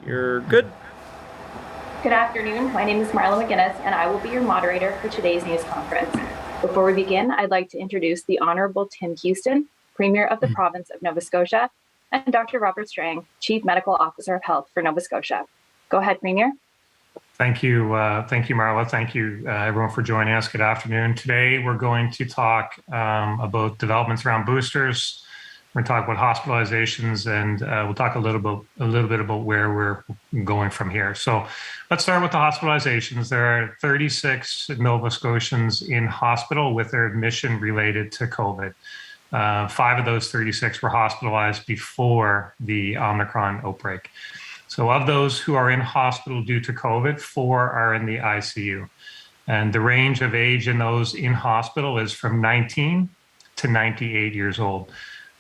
You're good. Good afternoon. My name is Marla McGinnis, and I will be your moderator for today's news conference. Before we begin, I'd like to introduce the Honorable Tim Houston, Premier of the Province of Nova Scotia, and Dr. Robert Strang, Chief Medical Officer of Health for Nova Scotia. Go ahead, Premier. Thank you, Marla. Thank you, everyone, for joining us. Good afternoon. Today, we're going to talk about developments around boosters. We're going to talk about hospitalizations, and we'll talk a little bit about where we're going from here. So let's start with the hospitalizations. There are 36 Nova Scotians in hospital with their admission related to COVID. 5 of those 36 were hospitalized before the Omicron outbreak. So of those who are in hospital due to COVID, 4 are in the ICU. And the range of age in those in hospital is from 19 to 98 years old.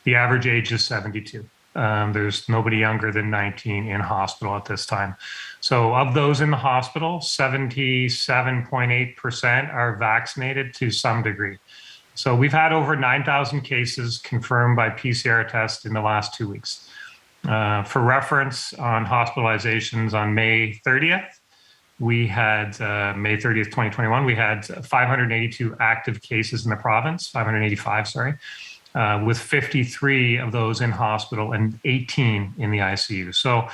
The average age is 72. There's nobody younger than 19 in hospital at this time. So of those in the hospital, 77.8% are vaccinated to some degree. So we've had over 9,000 cases confirmed by PCR tests in the last 2 weeks. For reference, on hospitalizations on May 30th, we had, May 30th, 2021, we had 582 active cases in the province, 585, sorry. With 53 of those in hospital and 18 in the ICU. So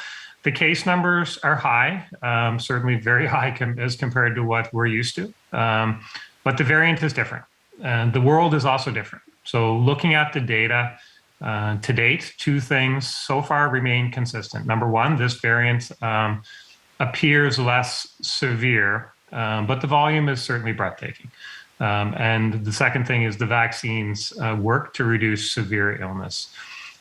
the case numbers are high, certainly very high as compared to what we're used to, but the variant is different. The world is also different. So looking at the data to date, 2 things so far remain consistent. Number one, this variant appears less severe, but the volume is certainly breathtaking. And the second thing is the vaccines work to reduce severe illness.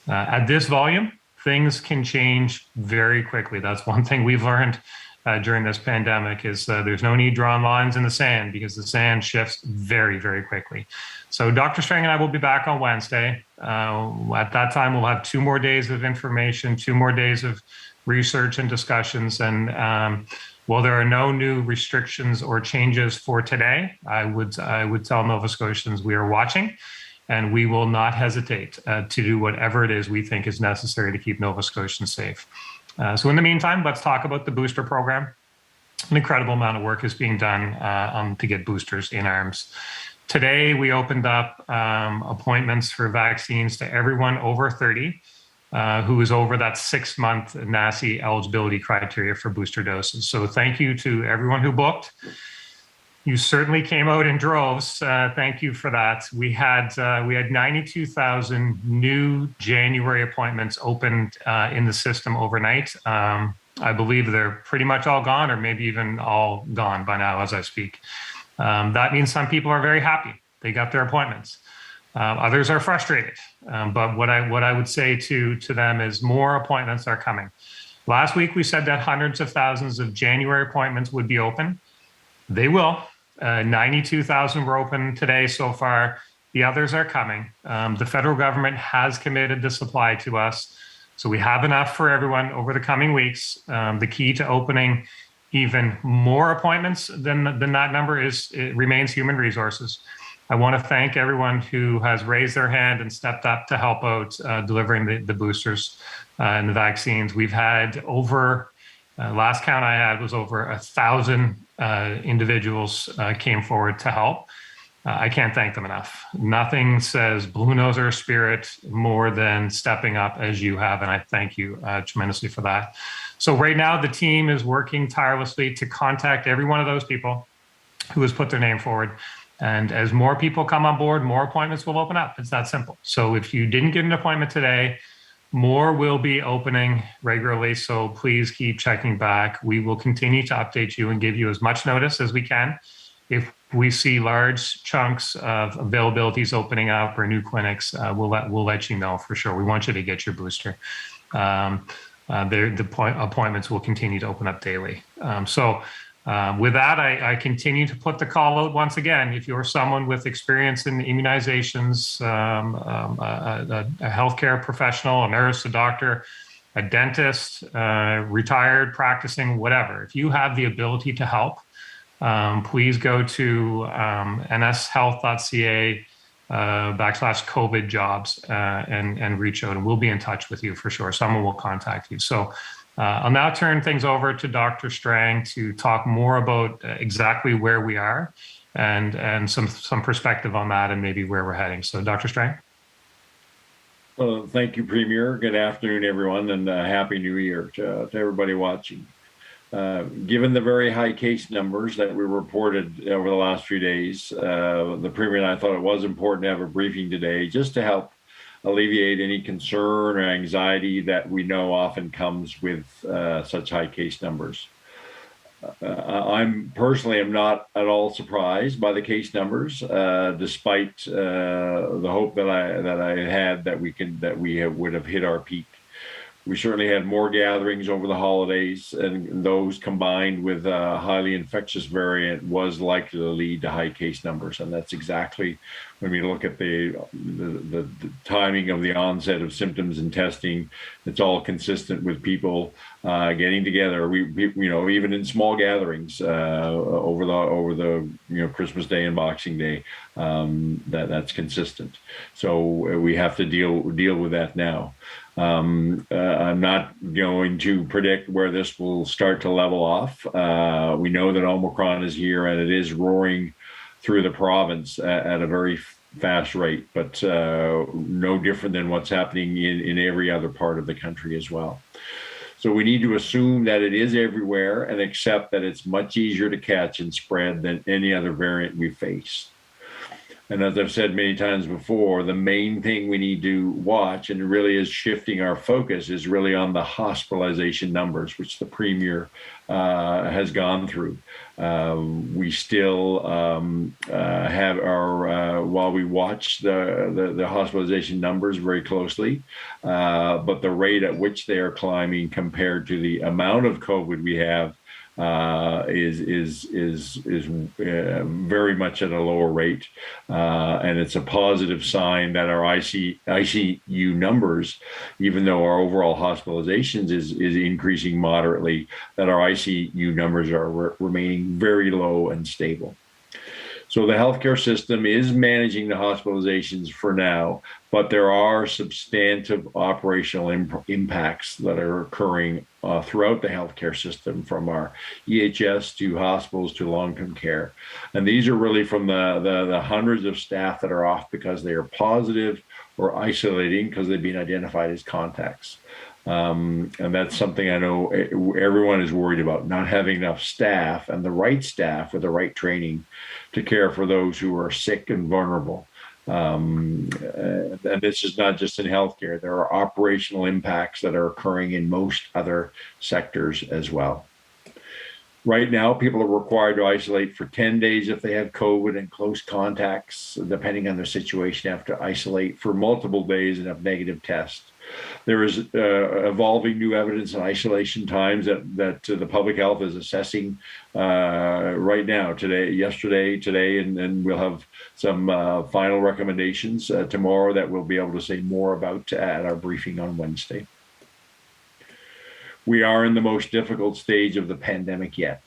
At this volume, things can change very quickly. That's one thing we've learned during this pandemic is there's no need drawing lines in the sand because the sand shifts very, very quickly. So Dr. Strang and I will be back on Wednesday. At that time, we'll have 2 more days of information, 2 more days of research and discussions. And while there are no new restrictions or changes for today, I would tell Nova Scotians we are watching, and we will not hesitate to do whatever it is we think is necessary to keep Nova Scotians safe. So in the meantime, let's talk about the booster program. An incredible amount of work is being done to get boosters in arms. Today, we opened up appointments for vaccines to everyone over 30. Who is over that 6-month NACI eligibility criteria for booster doses. So thank you to everyone who booked. You certainly came out in droves. Thank you for that. We had 92,000 new January appointments opened in the system overnight. I believe they're pretty much all gone, or maybe even all gone by now as I speak. That means some people are very happy. They got their appointments. Others are frustrated, but what I would say to them is more appointments are coming. Last week, we said that hundreds of thousands of January appointments would be open. They will. 92,000 were open today so far. The others are coming. The federal government has committed the supply to us, so we have enough for everyone over the coming weeks. The key to opening even more appointments than that number remains human resources. I want to thank everyone who has raised their hand and stepped up to help out delivering the boosters and the vaccines. We've had over, last count I had was over 1,000 individuals came forward to help. I can't thank them enough. Nothing says blue nose or spirit more than stepping up as you have, and I thank you tremendously for that. So right now, the team is working tirelessly to contact every one of those people who has put their name forward. And as more people come on board, more appointments will open up. It's that simple. So if you didn't get an appointment today, more will be opening regularly. So please keep checking back. We will continue to update you and give you as much notice as we can. If we see large chunks of availabilities opening up or new clinics, we'll let you know for sure. We want you to get your booster. The appointments will continue to open up daily. With that, I continue to put the call out once again. If you're someone with experience in immunizations, a healthcare professional, a nurse, a doctor, a dentist, retired, practicing, whatever, if you have the ability to help, please go to nshealth.ca /COVID jobs and reach out, and we'll be in touch with you for sure. Someone will contact you. So I'll now turn things over to Dr. Strang to talk more about exactly where we are and some perspective on that and maybe where we're heading. So Dr. Strang. Well, thank you, Premier. Good afternoon, everyone, and Happy New Year to everybody watching. Given the very high case numbers that we reported over the last few days, the Premier and I thought it was important to have a briefing today just to help alleviate any concern or anxiety that we know often comes with such high case numbers. I'm personally am not at all surprised by the case numbers, despite the hope that I had that we would have hit our peak. We certainly had more gatherings over the holidays, and those combined with a highly infectious variant was likely to lead to high case numbers. And that's exactly when we look at the timing of the onset of symptoms and testing. It's all consistent with people getting together. We even in small gatherings over the Christmas Day and Boxing Day, that's consistent. So we have to deal with that now. I'm not going to predict where this will start to level off. We know that Omicron is here and it is roaring through the province at a very fast rate, but no different than what's happening in every other part of the country as well. So we need to assume that it is everywhere and accept that it's much easier to catch and spread than any other variant we face. And as I've said many times before, the main thing we need to watch, and really is shifting our focus, is really on the hospitalization numbers, which the Premier has gone through. We still have our, while we watch the hospitalization numbers very closely, but the rate at which they are climbing compared to the amount of COVID we have is very much at a lower rate, and it's a positive sign that our ICU numbers, even though our overall hospitalizations is increasing moderately, that our ICU numbers are remaining very low and stable. So the healthcare system is managing the hospitalizations for now, but there are substantive operational impacts that are occurring throughout the healthcare system, from our EHS to hospitals to long-term care. And these are really from the hundreds of staff that are off because they are positive or isolating because they've been identified as contacts. And that's something I know everyone is worried about, not having enough staff and the right staff with the right training to care for those who are sick and vulnerable. And this is not just in healthcare. There are operational impacts that are occurring in most other sectors as well. Right now, people are required to isolate for 10 days if they have COVID and close contacts. Depending on their situation, have to isolate for multiple days and have negative tests. There is evolving new evidence on isolation times that the public health is assessing right now, today, and we'll have some final recommendations tomorrow that we'll be able to say more about at our briefing on Wednesday. We are in the most difficult stage of the pandemic yet.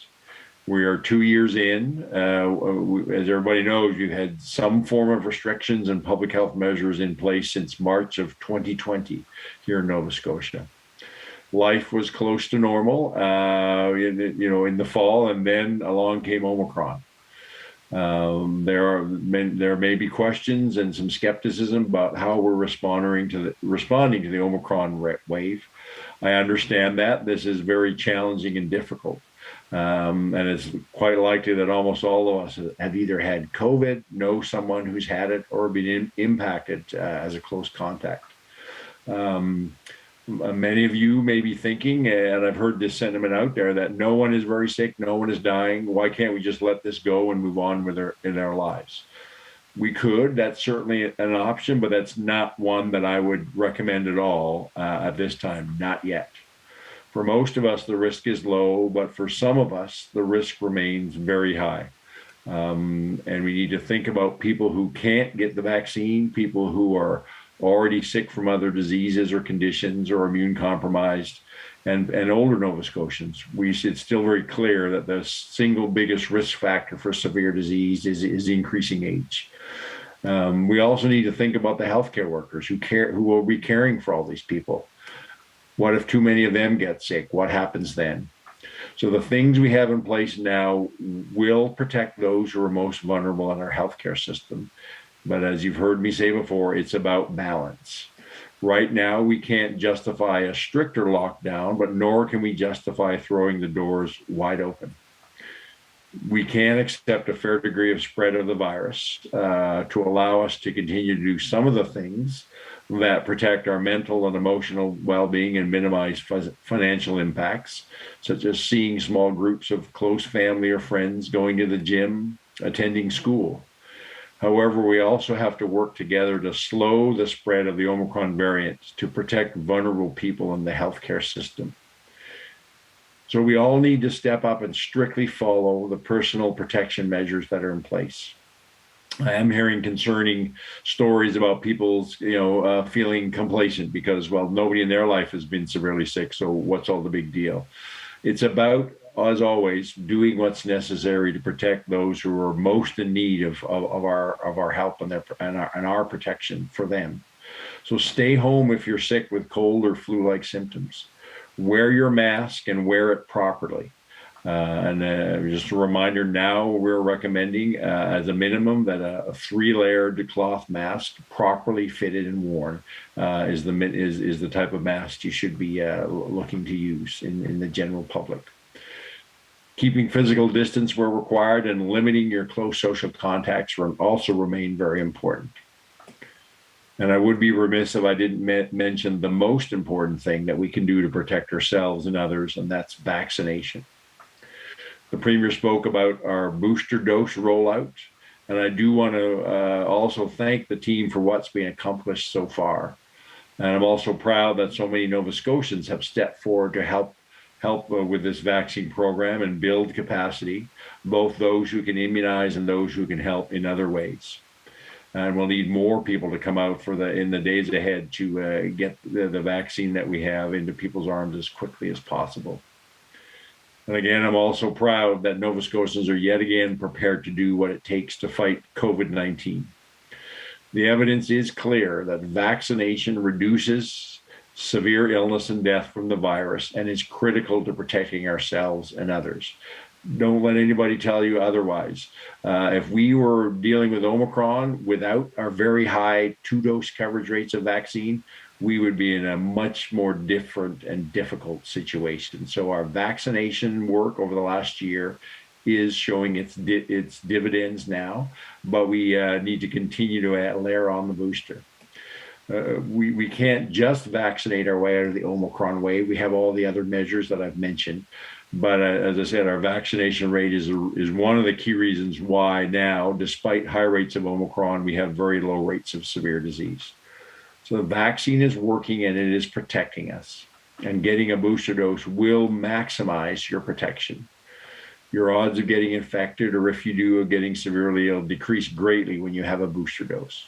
We are 2 years in. As everybody knows, we've had some form of restrictions and public health measures in place since March of 2020 here in Nova Scotia. Life was close to normal, in the fall, and then along came Omicron. There may be questions and some skepticism about how we're responding to the Omicron wave. I understand that this is very challenging and difficult. And it's quite likely that almost all of us have either had COVID, know someone who's had it, or been impacted as a close contact. Many of you may be thinking, and I've heard this sentiment out there, that no one is very sick, no one is dying. Why can't we just let this go and move on in our lives? We could. That's certainly an option, but that's not one that I would recommend at all at this time, not yet. For most of us, the risk is low, but for some of us, the risk remains very high. And we need to think about people who can't get the vaccine, people who are already sick from other diseases or conditions or immune compromised, and older Nova Scotians. It's still very clear that the single biggest risk factor for severe disease is increasing age. We also need to think about the healthcare workers who will be caring for all these people. What if too many of them get sick? What happens then? So the things we have in place now will protect those who are most vulnerable in our healthcare system. But as you've heard me say before, it's about balance. Right now, we can't justify a stricter lockdown, but nor can we justify throwing the doors wide open. We can accept a fair degree of spread of the virus to allow us to continue to do some of the things that protect our mental and emotional well-being and minimize financial impacts, such as seeing small groups of close family or friends, going to the gym, attending school. However, we also have to work together to slow the spread of the Omicron variant to protect vulnerable people in the healthcare system. So we all need to step up and strictly follow the personal protection measures that are in place. I am hearing concerning stories about people's, feeling complacent because, well, nobody in their life has been severely sick. So what's all the big deal? It's about, as always, doing what's necessary to protect those who are most in need of our help and our protection for them. So stay home if you're sick with cold or flu-like symptoms. Wear your mask and wear it properly. Just a reminder, now we're recommending as a minimum that a 3-layered cloth mask, properly fitted and worn, is the type of mask you should be looking to use in the general public. Keeping physical distance where required and limiting your close social contacts also remain very important. And I would be remiss if I didn't mention the most important thing that we can do to protect ourselves and others, and that's vaccination. The Premier spoke about our booster dose rollout, and I do want to also thank the team for what's been accomplished so far. And I'm also proud that so many Nova Scotians have stepped forward to help with this vaccine program and build capacity, both those who can immunize and those who can help in other ways. And we'll need more people to come out in the days ahead to get the vaccine that we have into people's arms as quickly as possible. And again, I'm also proud that Nova Scotians are yet again prepared to do what it takes to fight COVID-19. The evidence is clear that vaccination reduces severe illness and death from the virus and is critical to protecting ourselves and others. Don't let anybody tell you otherwise. If we were dealing with Omicron without our very high 2-dose coverage rates of vaccine, we would be in a much more different and difficult situation. So our vaccination work over the last year is showing its dividends now, but we need to continue to layer on the booster. We can't just vaccinate our way out of the Omicron wave. We have all the other measures that I've mentioned. But as I said, our vaccination rate is one of the key reasons why now, despite high rates of Omicron, we have very low rates of severe disease. So the vaccine is working and it is protecting us. And getting a booster dose will maximize your protection. Your odds of getting infected, or if you do, of getting severely ill, decrease greatly when you have a booster dose.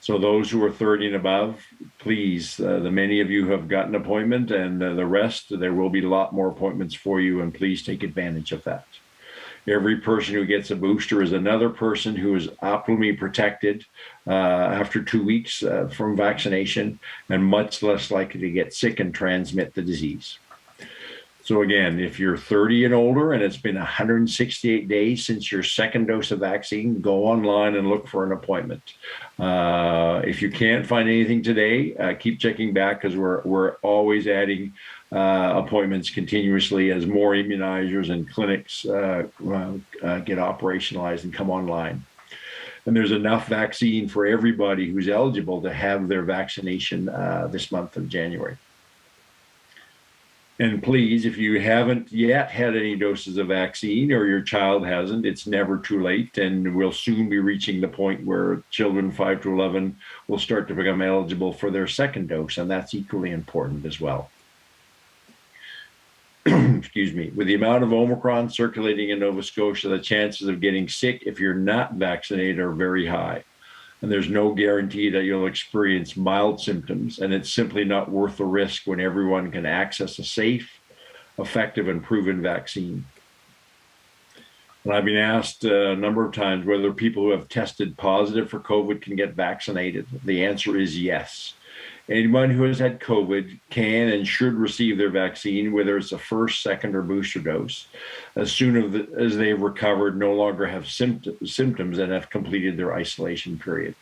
So those who are 30 and above, please, the many of you who have gotten an appointment, and the rest, there will be a lot more appointments for you, and please take advantage of that. Every person who gets a booster is another person who is optimally protected after 2 weeks from vaccination and much less likely to get sick and transmit the disease. So again, if you're 30 and older and it's been 168 days since your second dose of vaccine, go online and look for an appointment. If you can't find anything today, keep checking back because we're always adding appointments continuously as more immunizers and clinics get operationalized and come online. And there's enough vaccine for everybody who's eligible to have their vaccination this month of January. And please, if you haven't yet had any doses of vaccine or your child hasn't, it's never too late. And we'll soon be reaching the point where children 5 to 11 will start to become eligible for their second dose. And that's equally important as well. Excuse me. With the amount of Omicron circulating in Nova Scotia, the chances of getting sick if you're not vaccinated are very high. And there's no guarantee that you'll experience mild symptoms, and it's simply not worth the risk when everyone can access a safe, effective, and proven vaccine. And I've been asked a number of times whether people who have tested positive for COVID can get vaccinated. The answer is yes. Anyone who has had COVID can and should receive their vaccine, whether it's a first, second, or booster dose, as soon as they've recovered, no longer have symptoms, and have completed their isolation period.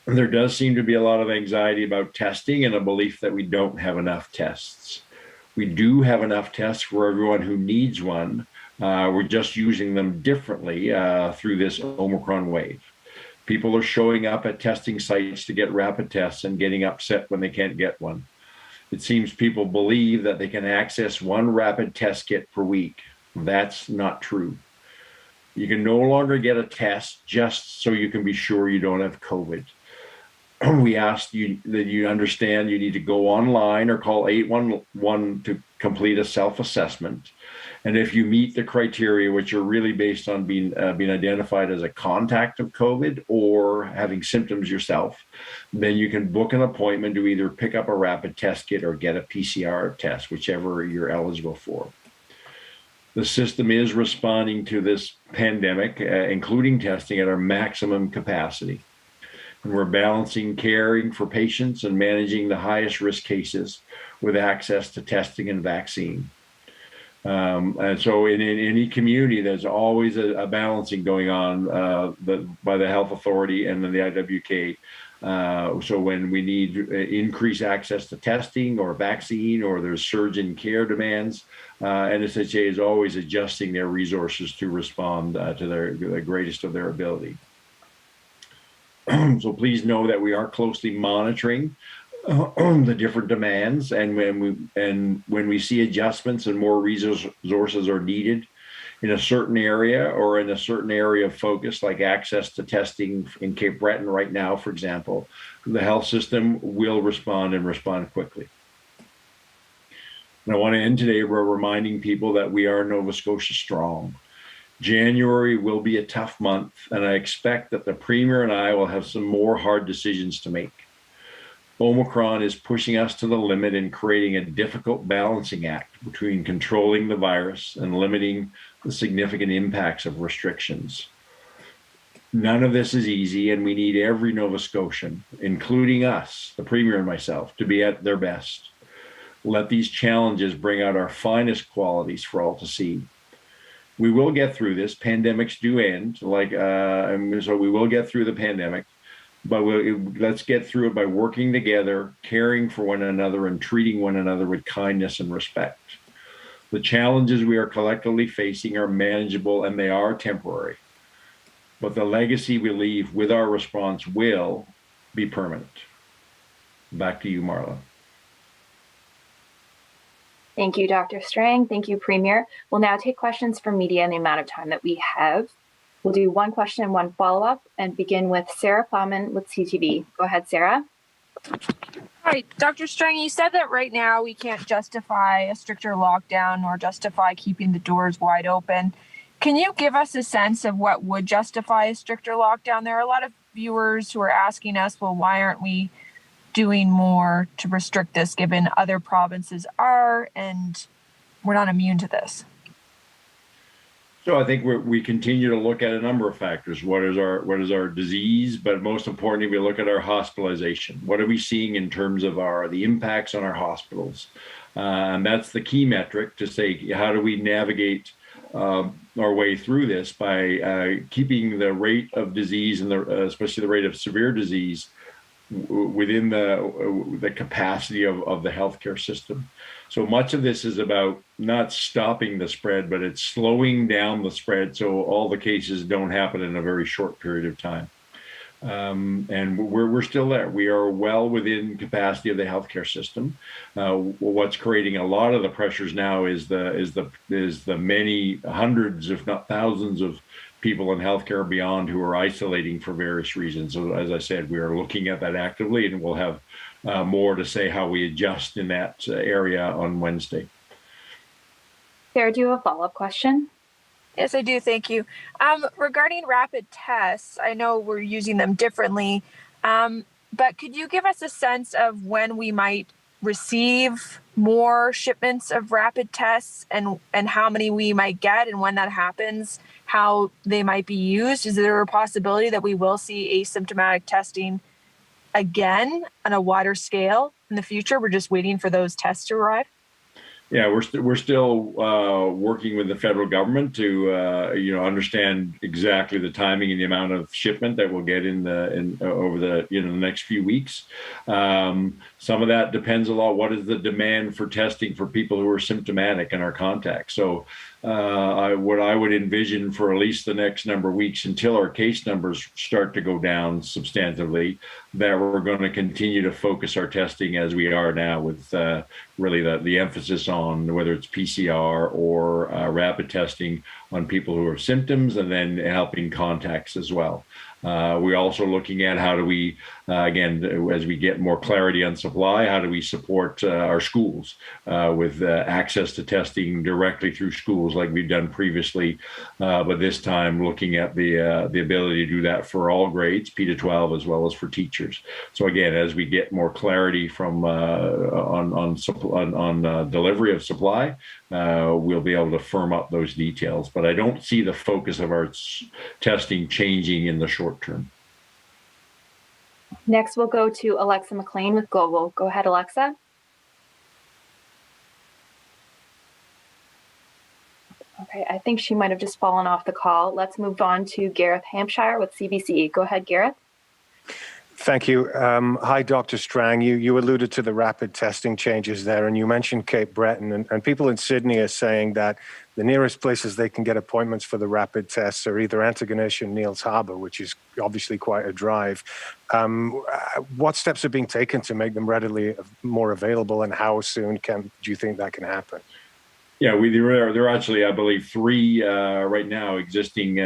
There does seem to be a lot of anxiety about testing and a belief that we don't have enough tests. We do have enough tests for everyone who needs one. We're just using them differently through this Omicron wave. People are showing up at testing sites to get rapid tests and getting upset when they can't get one. It seems people believe that they can access one rapid test kit per week. That's not true. You can no longer get a test just so you can be sure you don't have COVID. We ask you that you understand you need to go online or call 811 to complete a self-assessment. And if you meet the criteria, which are really based on being identified as a contact of COVID or having symptoms yourself, then you can book an appointment to either pick up a rapid test kit or get a PCR test, whichever you're eligible for. The system is responding to this pandemic, including testing, at our maximum capacity. And we're balancing caring for patients and managing the highest risk cases with access to testing and vaccine. And so in any community, there's always a balancing going on by the health authority and then the IWK. So when we need increased access to testing or vaccine, or there's surge in care demands, NSHA is always adjusting their resources to respond to the greatest of their ability. So please know that we are closely monitoring the different demands, and when we see adjustments and more resources are needed in a certain area or in a certain area of focus, like access to testing in Cape Breton right now, for example, the health system will respond quickly. And I want to end today by reminding people that we are Nova Scotia strong. January will be a tough month, and I expect that the Premier and I will have some more hard decisions to make. Omicron is pushing us to the limit and creating a difficult balancing act between controlling the virus and limiting the significant impacts of restrictions. None of this is easy, and we need every Nova Scotian, including us, the Premier and myself, to be at their best. Let these challenges bring out our finest qualities for all to see. We will get through this. Pandemics do end, so we will get through the pandemic, but let's get through it by working together, caring for one another, and treating one another with kindness and respect. The challenges we are collectively facing are manageable, and they are temporary, but the legacy we leave with our response will be permanent. Back to you, Marla. Thank you, Dr. Strang. Thank you, Premier. We'll now take questions from media in the amount of time that we have. We'll do one question and one follow-up, and begin with Sarah Plowman with CTV. Go ahead, Sarah. Hi, Dr. Strang, you said that right now we can't justify a stricter lockdown nor justify keeping the doors wide open. Can you give us a sense of what would justify a stricter lockdown? There are a lot of viewers who are asking us, well, why aren't we doing more to restrict this, given other provinces are, and we're not immune to this? So I think we continue to look at a number of factors. What is our disease, but most importantly, we look at our hospitalization. What are we seeing in terms of the impacts on our hospitals? And that's the key metric to say, how do we navigate our way through this by keeping the rate of disease and especially the rate of severe disease within the capacity of the healthcare system. So much of this is about not stopping the spread, but it's slowing down the spread so all the cases don't happen in a very short period of time. And we're still there. We are well within capacity of the healthcare system. What's creating a lot of the pressures now is the many hundreds, if not thousands, of people in healthcare beyond who are isolating for various reasons. So as I said, we are looking at that actively, and we'll have more to say how we adjust in that area on Wednesday. Sarah, do you have a follow-up question? Yes, I do. Thank you. Regarding rapid tests, I know we're using them differently, but could you give us a sense of when we might receive more shipments of rapid tests, and how many we might get, and when that happens, how they might be used? Is there a possibility that we will see asymptomatic testing again on a wider scale in the future? We're just waiting for those tests to arrive? Yeah, we're still working with the federal government to understand exactly the timing and the amount of shipment that we'll get over the the next few weeks. Some of that depends a lot. What is the demand for testing for people who are symptomatic and our contacts? So what I would envision for at least the next number of weeks until our case numbers start to go down substantively, that we're going to continue to focus our testing as we are now, with really the emphasis on whether it's PCR or rapid testing on people who have symptoms, and then helping contacts as well. We're also looking at how do we, again, as we get more clarity on supply, how do we support our schools with access to testing directly through schools like we've done previously, but this time looking at the ability to do that for all grades, P to 12, as well as for teachers. So again, as we get more clarity from on delivery of supply, we'll be able to firm up those details. But I don't see the focus of our testing changing in the short term. Next, we'll go to Alexa McLean with Global. Go ahead, Alexa. Okay, I think she might have just fallen off the call. Let's move on to Gareth Hampshire with CBC. Go ahead, Gareth. Thank you. Hi, Dr. Strang. You alluded to the rapid testing changes there, and you mentioned Cape Breton, and people in Sydney are saying that the nearest places they can get appointments for the rapid tests are either Antigonish and Neils Harbour, which is obviously quite a drive. What steps are being taken to make them readily more available, and how soon do you think that can happen? Yeah, there are actually, I believe, 3 right now existing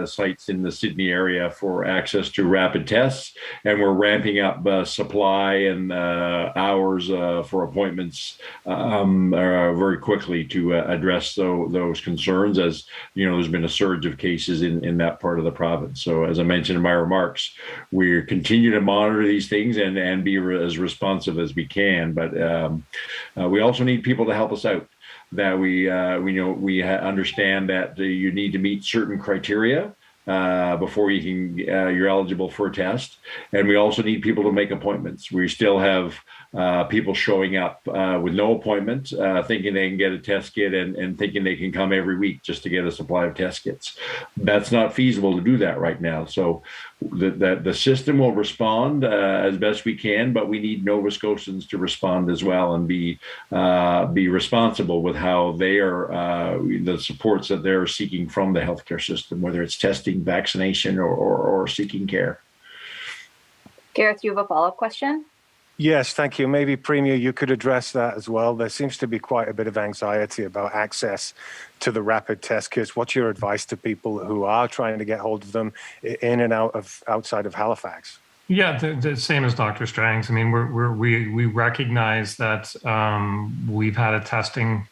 sites in the Sydney area for access to rapid tests, and we're ramping up supply and hours for appointments very quickly to address those concerns. As you know, there's been a surge of cases in that part of the province. So, as I mentioned in my remarks, we continue to monitor these things and be as responsive as we can. But we also need people to help us out. That we understand that you need to meet certain criteria before you're eligible for a test, and we also need people to make appointments. We still have people showing up with no appointment, thinking they can get a test kit and thinking they can come every week just to get a supply of test kits. That's not feasible to do that right now. So the system will respond as best we can, but we need Nova Scotians to respond as well and be responsible with how they are the supports that they're seeking from the healthcare system, whether it's testing, vaccination, or seeking care. Gareth, you have a follow-up question? Yes, thank you. Maybe, Premier, you could address that as well. There seems to be quite a bit of anxiety about access to the rapid test kits. What's your advice to people who are trying to get hold of them in and outside of Halifax? Yeah, the same as Dr. Strang's. I mean, we recognize that we've had a testing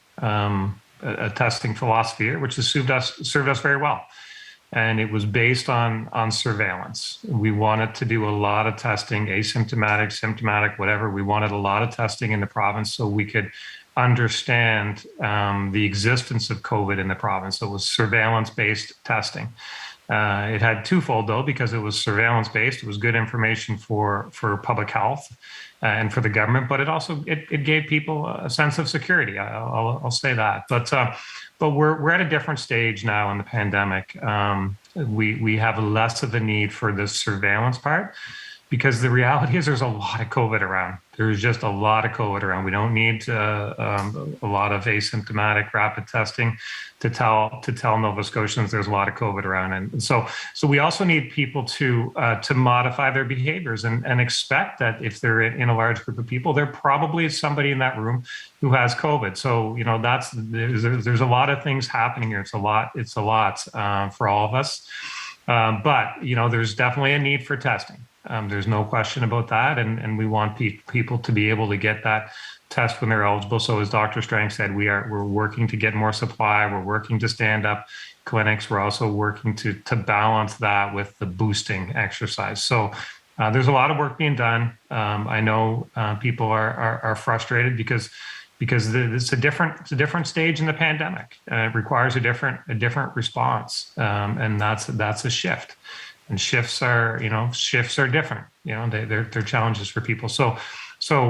philosophy here, which has served us very well. And it was based on surveillance. We wanted to do a lot of testing, asymptomatic, symptomatic, whatever. We wanted a lot of testing in the province so we could understand the existence of COVID in the province. So it was surveillance-based testing. It had twofold, though, because it was surveillance-based. It was good information for public health and for the government, but it gave people a sense of security. I'll say that. But we're at a different stage now in the pandemic. We have less of a need for the surveillance part, because the reality is there's a lot of COVID around. There's just a lot of COVID around. We don't need a lot of asymptomatic rapid testing to tell Nova Scotians there's a lot of COVID around. And so we also need people to modify their behaviors and expect that if they're in a large group of people, there probably is somebody in that room who has COVID. So, you know, there's a lot of things happening here. It's a lot for all of us. But, you know, there's definitely a need for testing. There's no question about that. And we want people to be able to get that test when they're eligible. So as Dr. Strang said, we're working to get more supply. We're working to stand up clinics. We're also working to balance that with the boosting exercise. So there's a lot of work being done. I know people are frustrated because it's a different stage in the pandemic. It requires a different response, and that's a shift. and shifts are different. They're challenges for people. So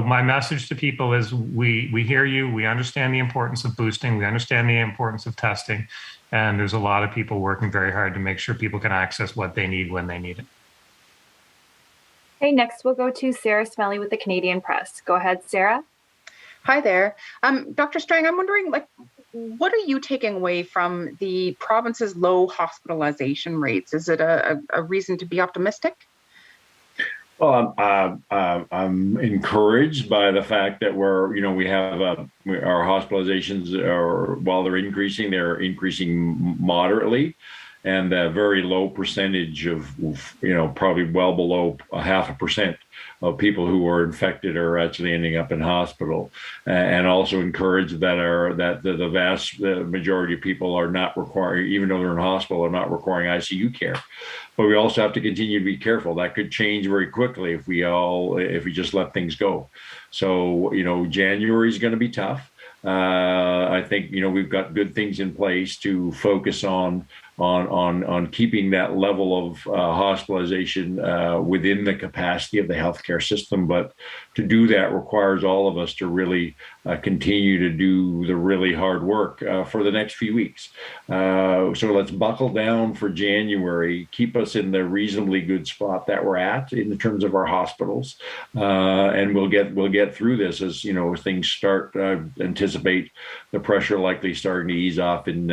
my message to people is we hear you. We understand the importance of boosting. We understand the importance of testing. And there's a lot of people working very hard to make sure people can access what they need when they need it. Okay, next we'll go to Sarah Smelly with the Canadian Press. Go ahead, Sarah. Hi there. Dr. Strang, I'm wondering, what are you taking away from the province's low hospitalization rates? Is it a reason to be optimistic? Well, I'm encouraged by the fact that we have our hospitalizations while they're increasing moderately, and a very low percentage of, probably well below 0.5% of people who are infected are actually ending up in hospital, and also encouraged that the vast majority of people are not requiring, even though they're in hospital, are not requiring ICU care. But we also have to continue to be careful. That could change very quickly if we just let things go. So, January is going to be tough. I think we've got good things in place to focus on keeping that level of hospitalization within the capacity of the healthcare system. But to do that requires all of us to really continue to do the really hard work for the next few weeks. So let's buckle down for January, keep us in the reasonably good spot that we're at in terms of our hospitals, and we'll get through this as things start. Anticipate the pressure likely starting to ease off in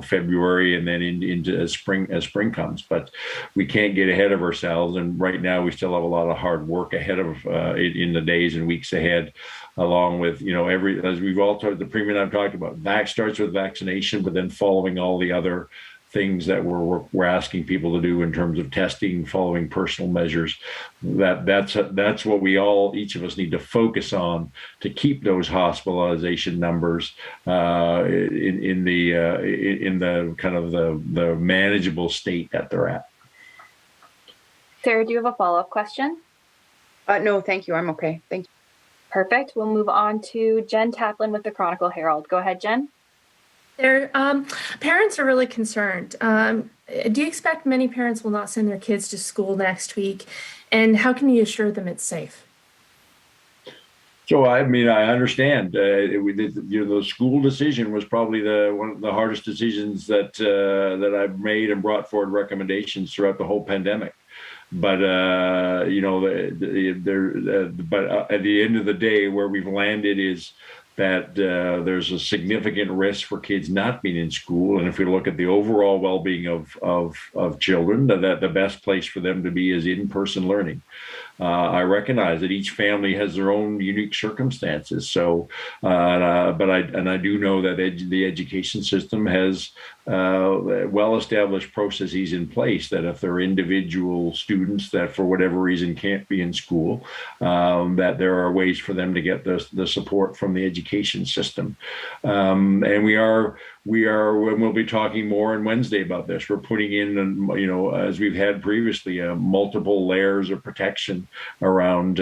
February and then into as spring comes. But we can't get ahead of ourselves, and right now we still have a lot of hard work ahead of in the days and weeks ahead. Along with as we've all talked, the Premier and I've talked about, starts with vaccination, but then following all the other things that we're asking people to do in terms of testing, following personal measures. That's what each of us need to focus on to keep those hospitalization numbers in the kind of the manageable state that they're at. Sarah, do you have a follow-up question? No, thank you. I'm okay. Thank you. Perfect. We'll move on to Jen Taplin with the Chronicle Herald. Go ahead, Jen. Parents are really concerned. Do you expect many parents will not send their kids to school next week? And how can you assure them it's safe? So, I understand. The school decision was probably one of the hardest decisions that I've made and brought forward recommendations throughout the whole pandemic. But but at the end of the day, where we've landed is that there's a significant risk for kids not being in school, and if we look at the overall well-being of children, that the best place for them to be is in-person learning. I recognize that each family has their own unique circumstances. So, but I do know that the education system has well-established processes in place that if there are individual students that for whatever reason can't be in school, that there are ways for them to get the support from the education system. And we'll be talking more on Wednesday about this. We're putting in, as we've had previously, multiple layers of protection around,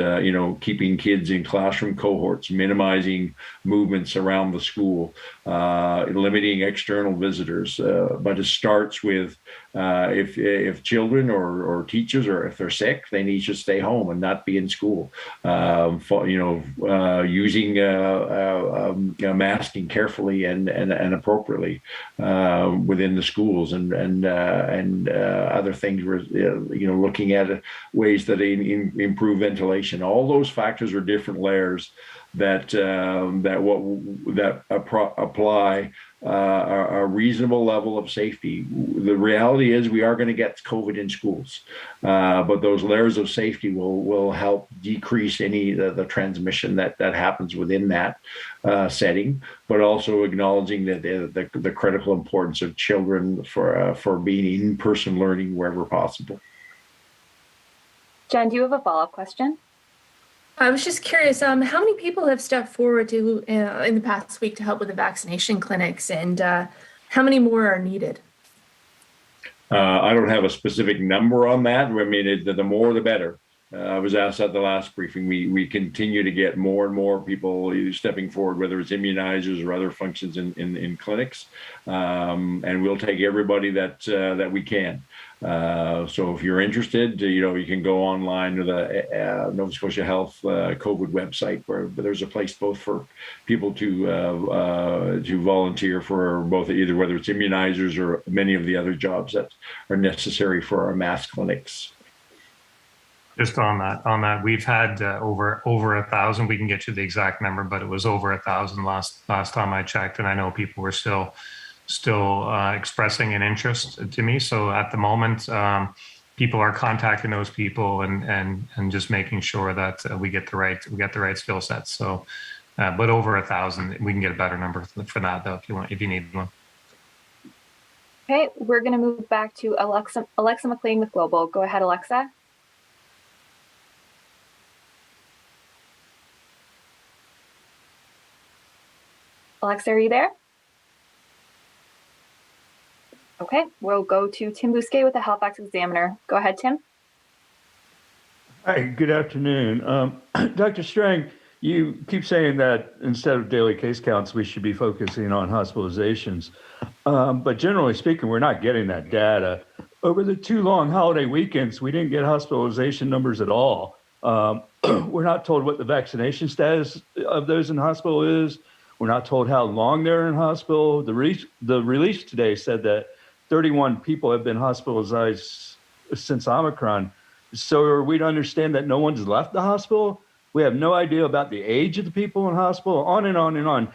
keeping kids in classroom cohorts, minimizing movements around the school, limiting external visitors. But it starts with if children or teachers, or if they're sick, they need to stay home and not be in school. Using masking carefully and appropriately within the schools, and other things. Looking at ways that improve ventilation. All those factors are different layers that apply a reasonable level of safety. The reality is we are going to get COVID in schools, but those layers of safety will help decrease any the transmission that happens within that setting, but also acknowledging that the critical importance of children for being in-person learning wherever possible. Jen, do you have a follow-up question? I was just curious, how many people have stepped forward to in the past week to help with the vaccination clinics, and how many more are needed? I don't have a specific number on that. The more, the better. I was asked at the last briefing, we continue to get more and more people stepping forward, whether it's immunizers or other functions in clinics, and we'll take everybody that we can. So if you're interested, you can go online to the Nova Scotia Health COVID website, where there's a place both for people to volunteer for both, either whether it's immunizers or many of the other jobs that are necessary for our mass clinics. Just on that, we've had over 1,000. We can get you the exact number, but it was over 1,000 last time I checked, and I know people were still expressing an interest to me. So at the moment, people are contacting those people and just making sure that we get the right skill sets. So, but over 1,000, we can get a better number for that though if you need one. Okay, we're going to move back to Alexa McLean with Global. Go ahead, Alexa. Alexa, are you there? Okay, we'll go to Tim Bousquet with the Halifax Examiner. Go ahead, Tim. Hi, good afternoon. Dr. Strang, you keep saying that instead of daily case counts, we should be focusing on hospitalizations. But generally speaking, we're not getting that data. Over the 2 long holiday weekends, we didn't get hospitalization numbers at all. We're not told what the vaccination status of those in hospital is. We're not told how long they're in hospital. The release today said that 31 people have been hospitalized since Omicron. So are we to understand that no one's left the hospital? We have no idea about the age of the people in hospital, on and on and on.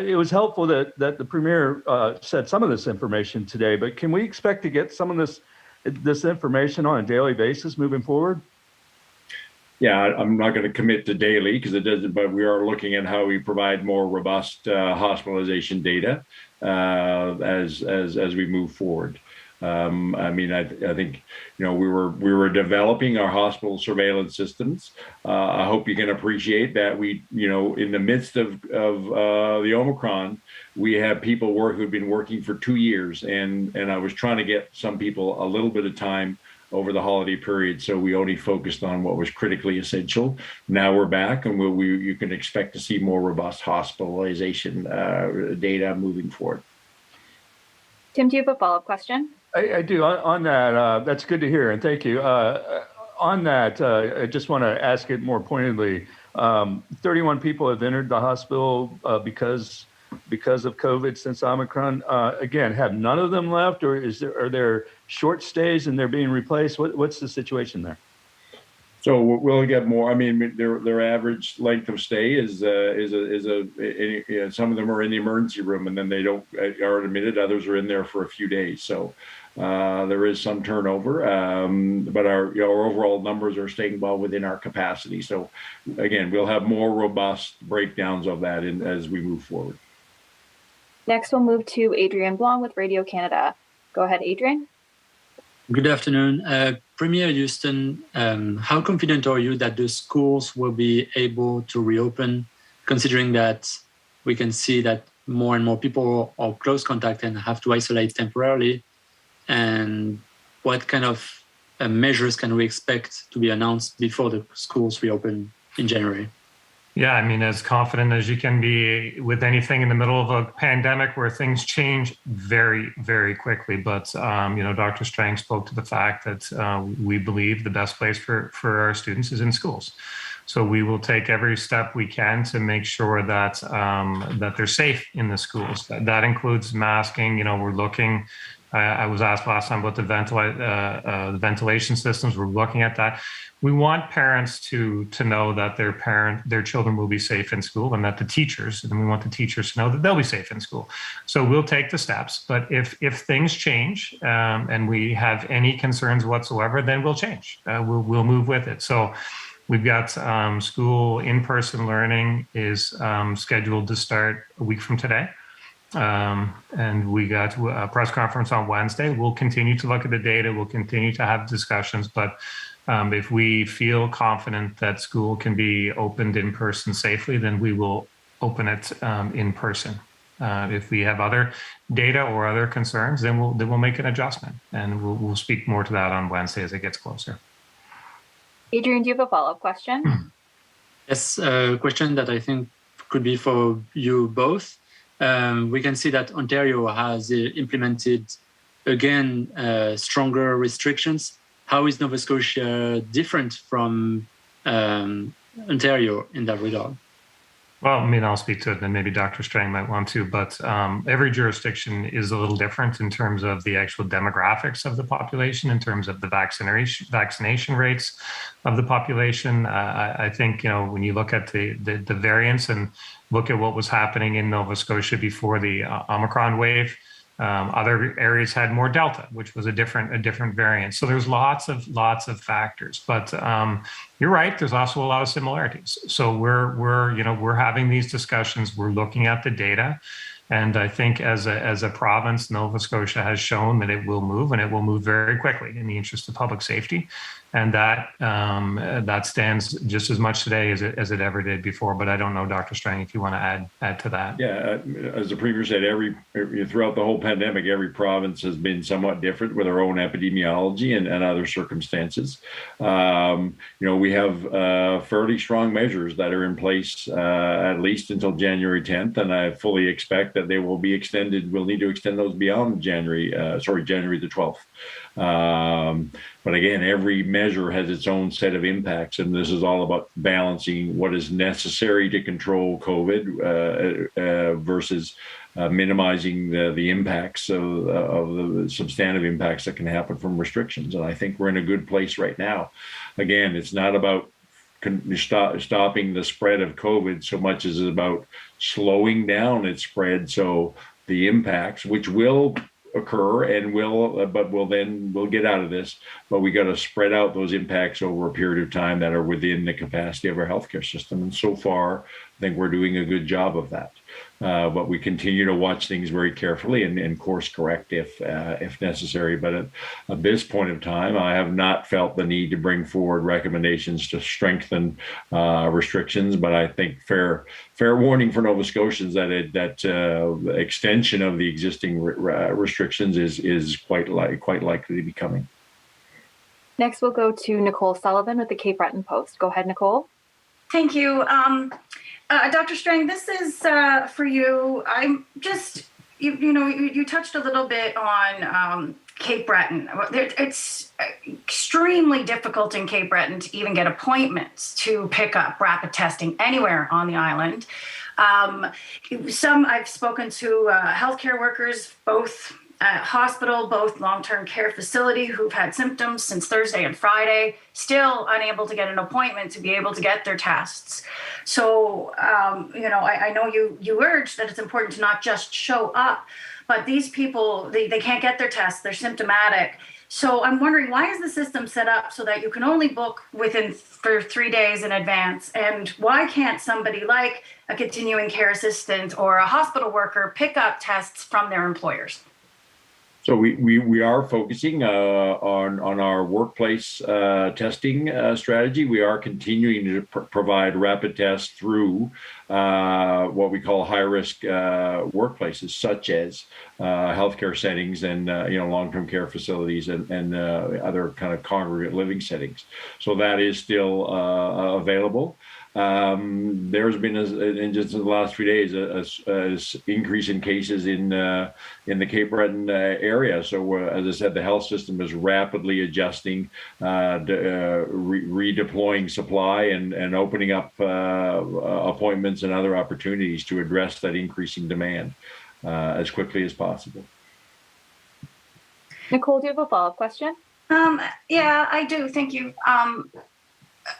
It was helpful that the Premier said some of this information today, but can we expect to get some of this information on a daily basis moving forward? Yeah, I'm not going to commit to daily because it doesn't, but we are looking at how we provide more robust hospitalization data as we move forward. I mean, I think, we were developing our hospital surveillance systems. I hope you can appreciate that we, in the midst of the Omicron, we have people who've been working for 2 years, and I was trying to get some people a little bit of time over the holiday period, so we only focused on what was critically essential. Now we're back, and you can expect to see more robust hospitalization data moving forward. Tim, do you have a follow-up question? I do. On that, that's good to hear, and thank you. On that, I just want to ask it more pointedly. 31 people have entered the hospital because of COVID since Omicron. Again, have none of them left, or are there short stays and they're being replaced? What's the situation there? So we'll get more. I mean, their average length of stay is some of them are in the emergency room and then they are admitted. Others are in there for a few days. So there is some turnover, but our overall numbers are staying well within our capacity. So again, we'll have more robust breakdowns of that as we move forward. Next, we'll move to Adrian Blanc with Radio Canada. Go ahead, Adrian. Good afternoon. Premier Houston, how confident are you that the schools will be able to reopen, considering that we can see that more and more people are close contact and have to isolate temporarily? And what kind of measures can we expect to be announced before the schools reopen in January? Yeah, I mean, as confident as you can be with anything in the middle of a pandemic where things change very, very quickly. But, Dr. Strang spoke to the fact that we believe the best place for our students is in schools. So we will take every step we can to make sure that that they're safe in the schools. That includes masking. We're looking. I was asked last time about the ventilation systems. We're looking at that. We want parents to know that their children will be safe in school, and that the teachers, and we want the teachers to know that they'll be safe in school. So we'll take the steps. But if things change and we have any concerns whatsoever, then we'll change. We'll move with it. So we've got school in-person learning is scheduled to start a week from today. And we got a press conference on Wednesday. We'll continue to look at the data. We'll continue to have discussions. But if we feel confident that school can be opened in person safely, then we will open it in person. If we have other data or other concerns, then we'll make an adjustment, and we'll speak more to that on Wednesday as it gets closer. Adrian, do you have a follow-up question? Yes, a question that I think could be for you both. We can see that Ontario has implemented, again, stronger restrictions. How is Nova Scotia different from Ontario in that regard? Well, I mean, I'll speak to it, and maybe Dr. Strang might want to, but every jurisdiction is a little different in terms of the actual demographics of the population, in terms of the vaccination rates of the population. I think, when you look at the variants and look at what was happening in Nova Scotia before the Omicron wave, other areas had more Delta, which was a different variant. So there's lots of factors, but you're right. There's also a lot of similarities. So we're having these discussions. We're looking at the data, and I think as a province, Nova Scotia has shown that it will move, and it will move very quickly in the interest of public safety, and that stands just as much today as it ever did before. But I don't know, Dr. Strang, if you want to add to that. Yeah, as the Premier said, throughout the whole pandemic, every province has been somewhat different with our own epidemiology and other circumstances. We have fairly strong measures that are in place at least until January 10th, and I fully expect that they will be extended. We'll need to extend those beyond January the 12th. But again, every measure has its own set of impacts, and this is all about balancing what is necessary to control COVID versus minimizing the impacts of the substantive impacts that can happen from restrictions. And I think we're in a good place right now. Again, it's not about stopping the spread of COVID so much as it's about slowing down its spread. So the impacts, which will occur and we'll get out of this, but we got to spread out those impacts over a period of time that are within the capacity of our healthcare system. And so far, I think we're doing a good job of that. But we continue to watch things very carefully and course correct if necessary. But at this point of time, I have not felt the need to bring forward recommendations to strengthen restrictions. But I think fair warning for Nova Scotians that extension of the existing restrictions is quite likely to be coming. Next, we'll go to Nicole Sullivan with the Cape Breton Post. Go ahead, Nicole. Thank you. Dr. Strang, this is for you. I'm just, you touched a little bit on Cape Breton. It's extremely difficult in Cape Breton to even get appointments to pick up rapid testing anywhere on the island. I've spoken to healthcare workers, both hospital, both long-term care facility, who've had symptoms since Thursday and Friday, still unable to get an appointment to be able to get their tests. So, I know you urge that it's important to not just show up, but these people, they can't get their tests, they're symptomatic. So I'm wondering, why is the system set up so that you can only book for 3 days in advance? And why can't somebody like a continuing care assistant or a hospital worker pick up tests from their employers? So we are focusing on our workplace testing strategy. We are continuing to provide rapid tests through what we call high-risk workplaces, such as healthcare settings and long-term care facilities and other kind of congregate living settings. So that is still available. There's been, in just the last few days, a increase in cases in the Cape Breton area. So, as I said, the health system is rapidly adjusting, redeploying supply and opening up appointments and other opportunities to address that increasing demand as quickly as possible. Nicole, do you have a follow-up question? Yeah, I do. Thank you.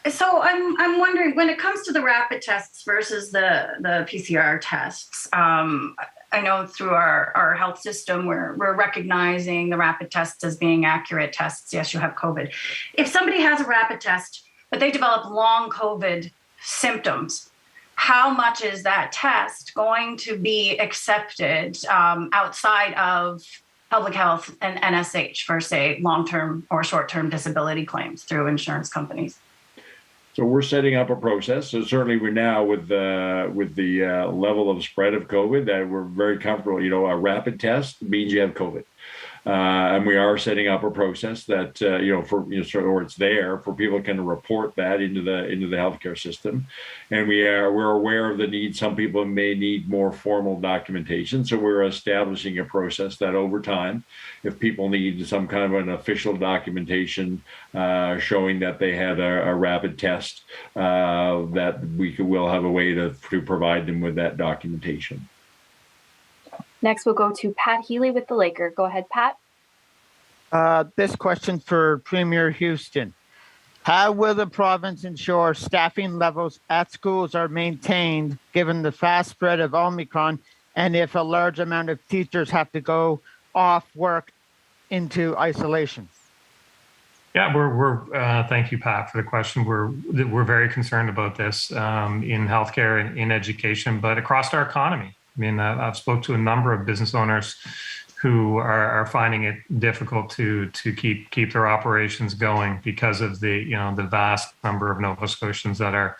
So I'm wondering, when it comes to the rapid tests versus the PCR tests, I know through our health system, we're recognizing the rapid tests as being accurate tests. Yes, you have COVID. If somebody has a rapid test, but they develop long COVID symptoms, how much is that test going to be accepted outside of public health and NSH for, say, long-term or short-term disability claims through insurance companies? So we're setting up a process. So certainly we're now with the level of spread of COVID that we're very comfortable. A rapid test means you have COVID. And we are setting up a process that or it's there for people can report that into the healthcare system, and we're aware of the need. Some people may need more formal documentation, so we're establishing a process that over time, if people need some kind of an official documentation showing that they had a rapid test, that we'll have a way to provide them with that documentation. Next, we'll go to Pat Healy with the Laker. Go ahead, Pat. This question for Premier Houston. How will the province ensure staffing levels at schools are maintained given the fast spread of Omicron, and if a large amount of teachers have to go off work into isolation? Yeah, we're thank you, Pat, for the question. We're very concerned about this in healthcare and in education, but across our economy. I mean, I've spoke to a number of business owners who are finding it difficult to keep their operations going because of the vast number of Nova Scotians that are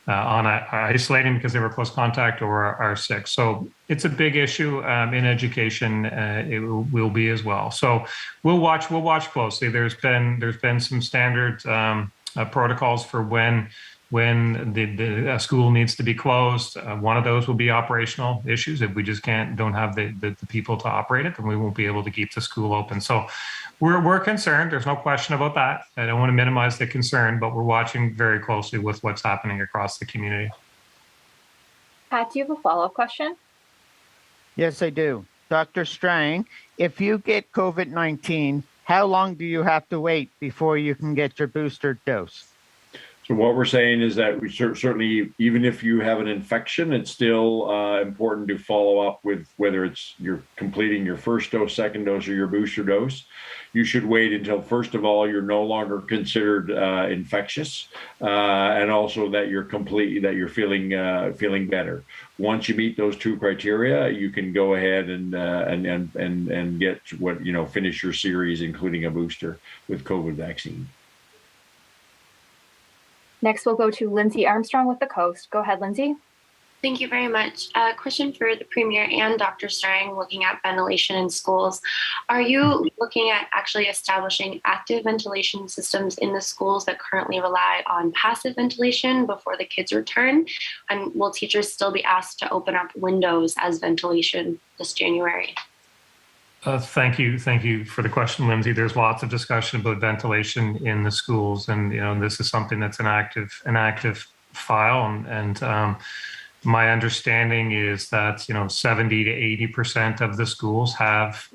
isolating because they were close contact or are sick. So it's a big issue in education. It will be as well. So we'll watch closely. There's been some standard protocols for when the school needs to be closed. One of those will be operational issues. If we just don't have the people to operate it, then we won't be able to keep the school open. So we're concerned. There's no question about that. I don't want to minimize the concern, but we're watching very closely with what's happening across the community. Pat, do you have a follow-up question? Yes, I do. Dr. Strang, if you get COVID-19, how long do you have to wait before you can get your booster dose? So what we're saying is that we certainly, even if you have an infection, it's still important to follow up with whether it's you're completing your first dose, second dose, or your booster dose. You should wait until, first of all, you're no longer considered infectious, and also that you're feeling better. Once you meet those two criteria, you can go ahead and get finish your series, including a booster with COVID vaccine. Next, we'll go to Lindsay Armstrong with the Coast. Go ahead, Lindsay. Thank you very much. A question for the Premier and Dr. Strang, looking at ventilation in schools. Are you looking at actually establishing active ventilation systems in the schools that currently rely on passive ventilation before the kids return? And will teachers still be asked to open up windows as ventilation this January? Thank you for the question, Lindsay. There's lots of discussion about ventilation in the schools, and this is something that's an active file. And my understanding is that 70 to 80% of the schools have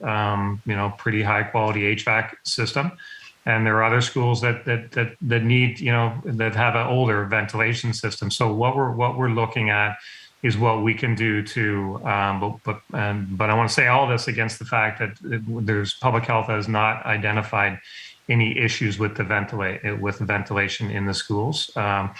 pretty high quality HVAC system, and there are other schools that need that have an older ventilation system. So what we're looking at is what we can do to, but I want to say all this against the fact that there's public health has not identified any issues with the ventilation in the schools. But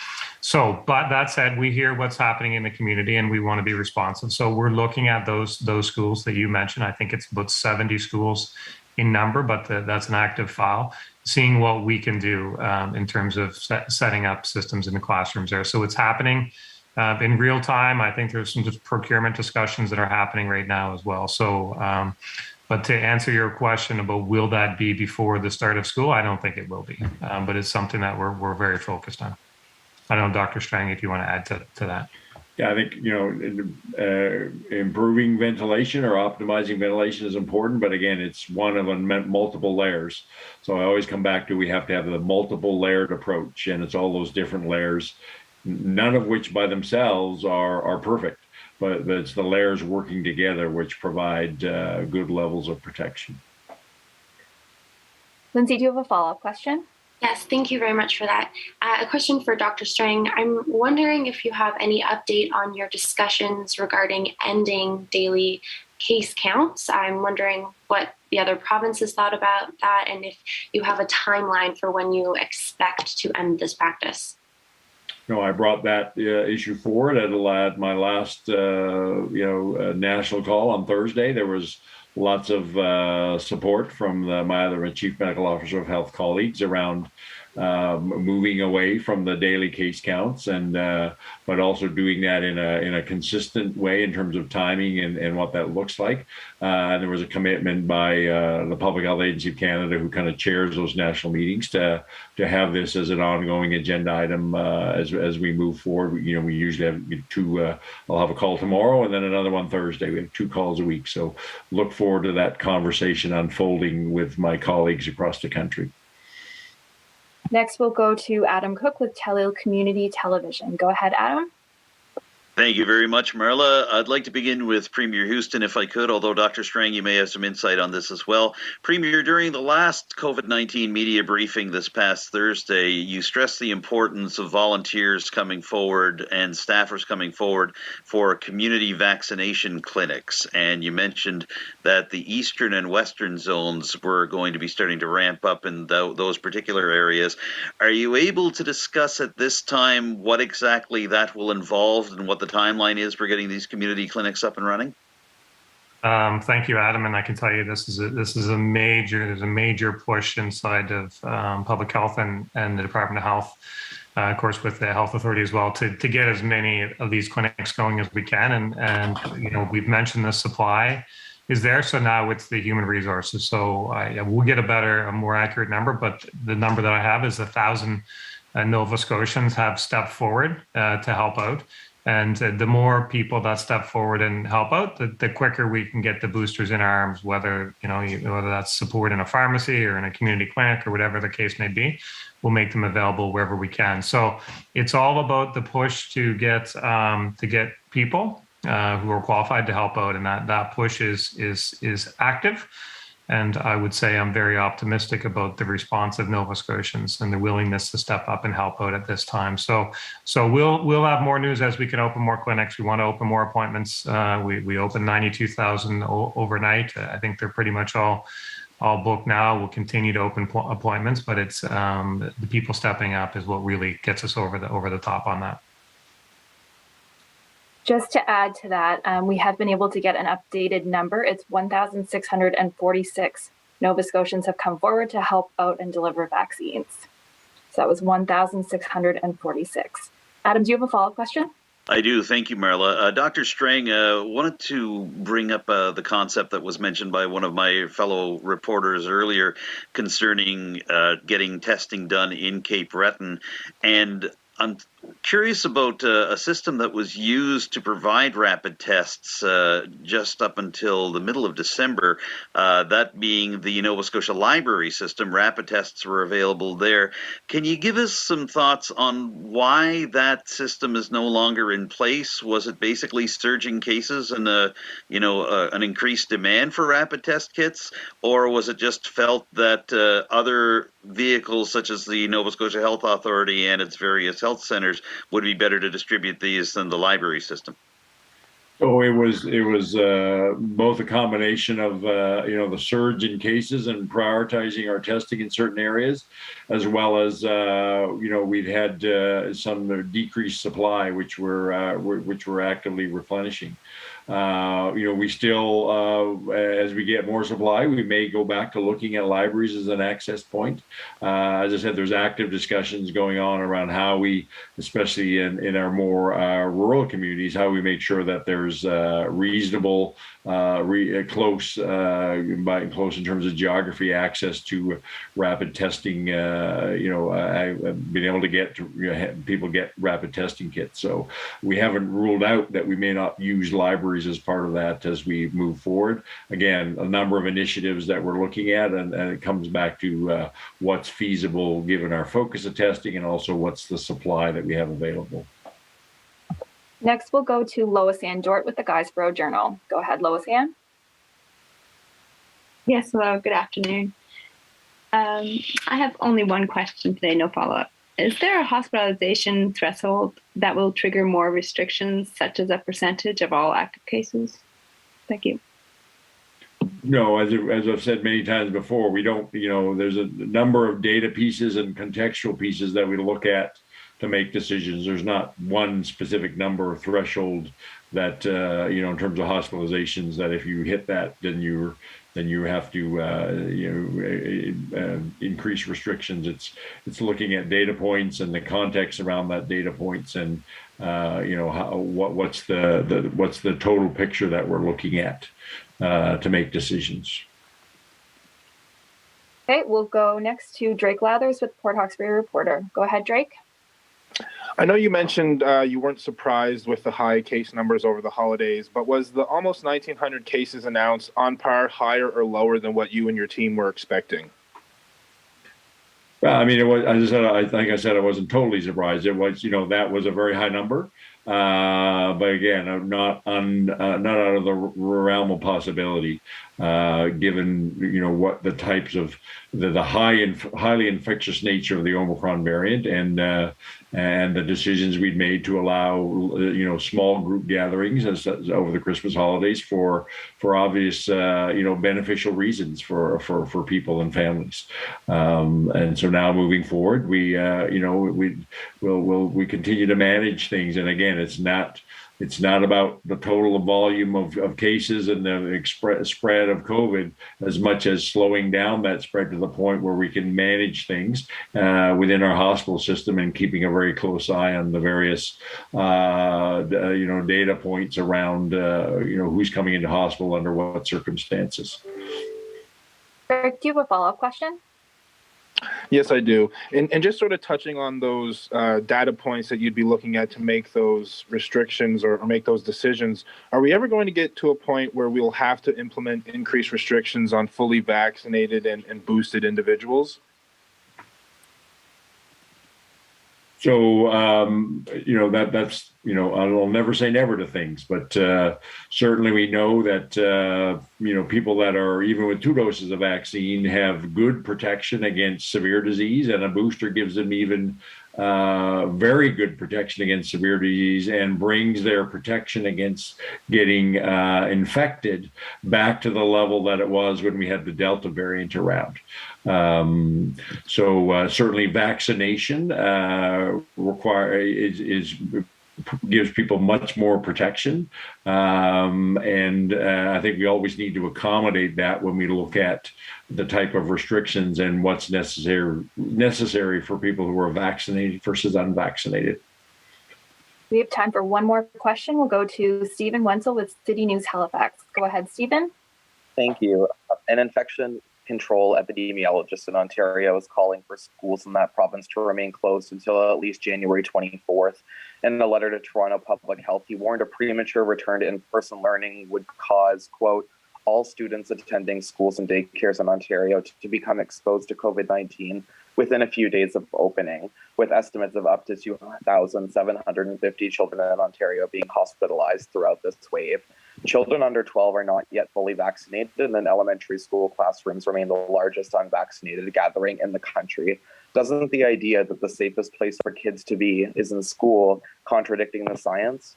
that said, we hear what's happening in the community and we want to be responsive. So we're looking at those schools that you mentioned. I think it's about 70 schools in number, but that's an active file, seeing what we can do in terms of setting up systems in the classrooms there. So it's happening in real time. I think there's some just procurement discussions that are happening right now as well. So, but to answer your question about will that be before the start of school, I don't think it will be, but it's something that we're very focused on. I don't know, Dr. Strang, if you want to add to that. Yeah, I think, improving ventilation or optimizing ventilation is important, but again, it's one of multiple layers. So I always come back to, we have to have the multiple layered approach, and it's all those different layers, none of which by themselves are perfect, but it's the layers working together which provide good levels of protection. Lindsay, do you have a follow-up question? Yes, thank you very much for that. A question for Dr. Strang. I'm wondering if you have any update on your discussions regarding ending daily case counts. I'm wondering what the other provinces thought about that, and if you have a timeline for when you expect to end this practice. No, I brought that issue forward at my last, national call on Thursday. There was lots of support from my other chief medical officer of health colleagues around moving away from the daily case counts, and but also doing that in a consistent way in terms of timing and what that looks like. And there was a commitment by the Public Health Agency of Canada, who kind of chairs those national meetings, to have this as an ongoing agenda item as we move forward. You know, we usually have two. I'll have a call tomorrow and then another one Thursday. We have 2 calls a week, so look forward to that conversation unfolding with my colleagues across the country. Next, we'll go to Adam Cook with Teleo Community Television. Go ahead, Adam. Thank you very much, Marla. I'd like to begin with Premier Houston, if I could, although Dr. Strang, you may have some insight on this as well. Premier, during the last COVID-19 media briefing this past Thursday, you stressed the importance of volunteers coming forward and staffers coming forward for community vaccination clinics. And you mentioned that the eastern and western zones were going to be starting to ramp up in those particular areas. Are you able to discuss at this time what exactly that will involve and what the timeline is for getting these community clinics up and running? Thank you, Adam. And I can tell you there's a major push inside of public health and the Department of Health, of course, with the health authority as well, to get as many of these clinics going as we can. And you know, we've mentioned the supply is there, so now it's the human resources. So we'll get a more accurate number, but the number that I have is 1,000 Nova Scotians have stepped forward to help out. And the more people that step forward and help out, the quicker we can get the boosters in our arms, whether that's support in a pharmacy or in a community clinic or whatever the case may be. We'll make them available wherever we can. So it's all about the push to get people who are qualified to help out, and that push is active. And I would say I'm very optimistic about the response of Nova Scotians and the willingness to step up and help out at this time. So we'll have more news as we can open more clinics. We want to open more appointments. We opened 92,000 overnight. I think they're pretty much all booked now. We'll continue to open appointments, but it's the people stepping up is what really gets us over the top on that. Just to add to that, we have been able to get an updated number. It's 1,646 Nova Scotians have come forward to help out and deliver vaccines. So that was 1,646. Adam, do you have a follow-up question? I do. Thank you, Marla. Dr. Strang, wanted to bring up the concept that was mentioned by one of my fellow reporters earlier concerning getting testing done in Cape Breton. And I'm curious about a system that was used to provide rapid tests just up until the middle of December, that being the Nova Scotia Library system. Rapid tests were available there. Can you give us some thoughts on why that system is no longer in place? Was it basically surging cases and an increased demand for rapid test kits, or was it just felt that other vehicles such as the Nova Scotia Health Authority and its various health centers would be better to distribute these than the library system? So it was both a combination of the surge in cases and prioritizing our testing in certain areas, as well as we'd had some decreased supply, which we're actively replenishing. We still, as we get more supply, we may go back to looking at libraries as an access point. As I said, there's active discussions going on around how we, especially in our more rural communities, how we make sure that there's reasonable, close in terms of geography, access to rapid testing. Being able to get people get rapid testing kits. So we haven't ruled out that we may not use libraries as part of that as we move forward. Again, a number of initiatives that we're looking at, and it comes back to what's feasible given our focus of testing, and also what's the supply that we have available. Next, we'll go to Lois Ann Dort with the Guysborough Journal. Go ahead, Lois Ann. Yes, hello, good afternoon. I have only one question today, no follow-up. Is there a hospitalization threshold that will trigger more restrictions, such as a percentage of all active cases? Thank you. No, as I've said many times before, we don't, there's a number of data pieces and contextual pieces that we look at to make decisions. There's not one specific number or threshold that, in terms of hospitalizations, that if you hit that, then you're then you have to increase restrictions. It's looking at data points and the context around that data points, and what's the total picture that we're looking at to make decisions. Okay, we'll go next to Drake Lathers with Port Hawkesbury Reporter. Go ahead, Drake. I know you mentioned you weren't surprised with the high case numbers over the holidays, but was the almost 1,900 cases announced on par, higher, or lower than what you and your team were expecting? Well, I mean, it was. I think I said I wasn't totally surprised. It was, that was a very high number, but again, not out of the realm of possibility, given what the types of the highly infectious nature of the Omicron variant, and the decisions we'd made to allow small group gatherings as over the Christmas holidays for obvious beneficial reasons for people and families, and so now moving forward, we continue to manage things, and again, it's not about the total volume of cases and the spread of COVID as much as slowing down that spread to the point where we can manage things within our hospital system and keeping a very close eye on the various data points around who's coming into hospital under what circumstances. Eric, do you have a follow-up question? Yes, I do. And just sort of touching on those data points that you'd be looking at to make those restrictions or make those decisions, are we ever going to get to a point where we'll have to implement increased restrictions on fully vaccinated and boosted individuals? So, that's, I'll never say never to things, but certainly we know that, people that are even with 2 doses of vaccine have good protection against severe disease, and a booster gives them even very good protection against severe disease and brings their protection against getting infected back to the level that it was when we had the Delta variant around. So certainly vaccination gives people much more protection, and I think we always need to accommodate that when we look at the type of restrictions and what's necessary for people who are vaccinated versus unvaccinated. We have time for one more question. We'll go to Stephen Wenzel with City News Halifax. Go ahead, Stephen. Thank you. An infection control epidemiologist in Ontario is calling for schools in that province to remain closed until at least January 24th. In a letter to Toronto Public Health, he warned a premature return to in-person learning would cause, quote, all students attending schools and daycares in Ontario to become exposed to COVID-19 within a few days of opening, with estimates of up to 2,750 children in Ontario being hospitalized throughout this wave. Children under 12 are not yet fully vaccinated, and elementary school classrooms remain the largest unvaccinated gathering in the country. Doesn't the idea that the safest place for kids to be is in school contradicting the science?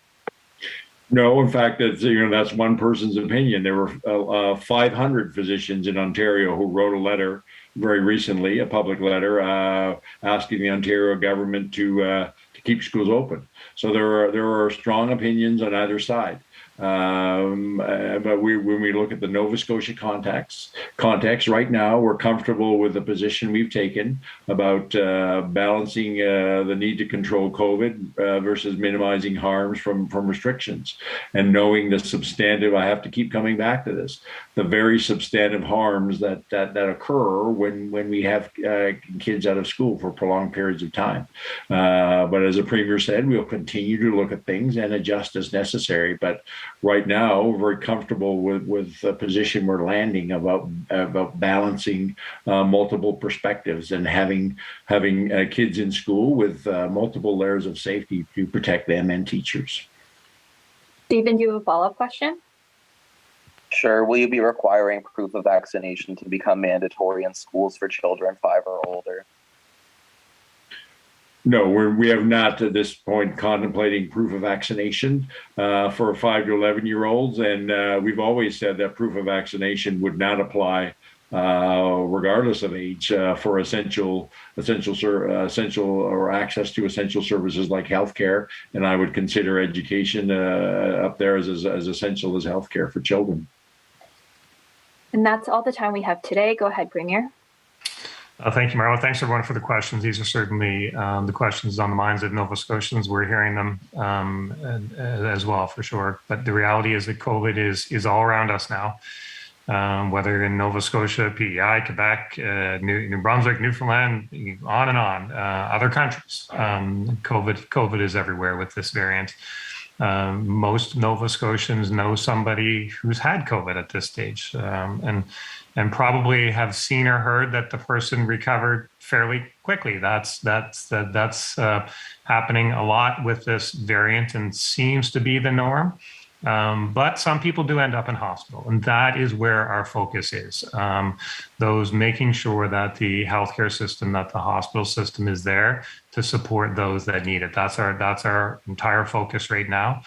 No, in fact, that's one person's opinion. There were 500 physicians in Ontario who wrote a letter very recently, a public letter, asking the Ontario government to keep schools open. So there are strong opinions on either side. But when we look at the Nova Scotia context right now, we're comfortable with the position we've taken about balancing the need to control COVID versus minimizing harms from restrictions, and knowing the substantive. I have to keep coming back to this: the very substantive harms that occur when we have kids out of school for prolonged periods of time. But as the Premier said, we'll continue to look at things and adjust as necessary. But right now, we're very comfortable with the position we're landing about balancing multiple perspectives and having kids in school with multiple layers of safety to protect them and teachers. Stephen, do you have a follow-up question? Sure. Will you be requiring proof of vaccination to become mandatory in schools for children 5 or older? No, we have not at this point contemplating proof of vaccination for 5 to 11-year-olds, and we've always said that proof of vaccination would not apply regardless of age for essential or access to essential services like healthcare, and I would consider education up there as essential as healthcare for children. And that's all the time we have today. Go ahead, Premier. Thank you, Marla. Thanks, everyone, for the questions. These are certainly the questions on the minds of Nova Scotians. We're hearing them as well, for sure. But the reality is that COVID is all around us now, whether in Nova Scotia, PEI, Quebec, New Brunswick, Newfoundland, on and on, other countries. COVID is everywhere with this variant. Most Nova Scotians know somebody who's had COVID at this stage, and probably have seen or heard that the person recovered fairly quickly. That's happening a lot with this variant and seems to be the norm. But some people do end up in hospital, and that is where our focus is. Those making sure that the healthcare system, that the hospital system is there to support those that need it. That's our entire focus right now.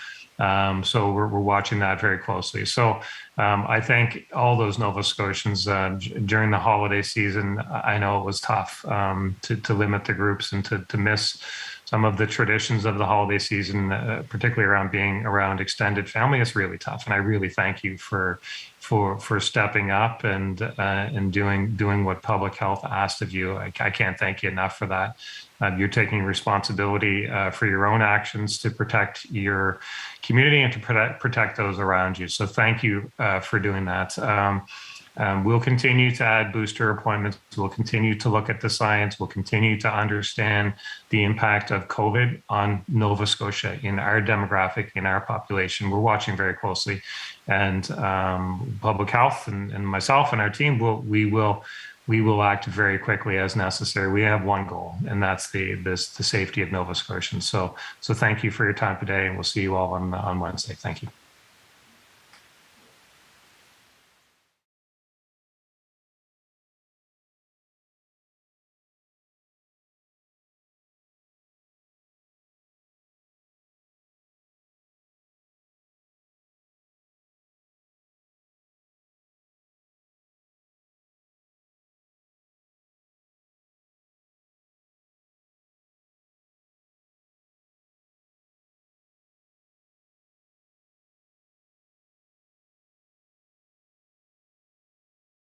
So we're watching that very closely. So I thank all those Nova Scotians during the holiday season. I know it was tough to limit the groups and to miss some of the traditions of the holiday season, particularly around being around extended family. It's really tough, and I really thank you for stepping up and doing what public health asked of you. I can't thank you enough for that. You're taking responsibility for your own actions to protect your community and to protect those around you. So thank you for doing that. We'll continue to add booster appointments. We'll continue to look at the science. We'll continue to understand the impact of COVID on Nova Scotia in our demographic, in our population. We're watching very closely, and public health and myself and our team we will act very quickly as necessary. We have one goal, and that's the safety of Nova Scotians. So thank you for your time today, and we'll see you all on Wednesday. Thank you.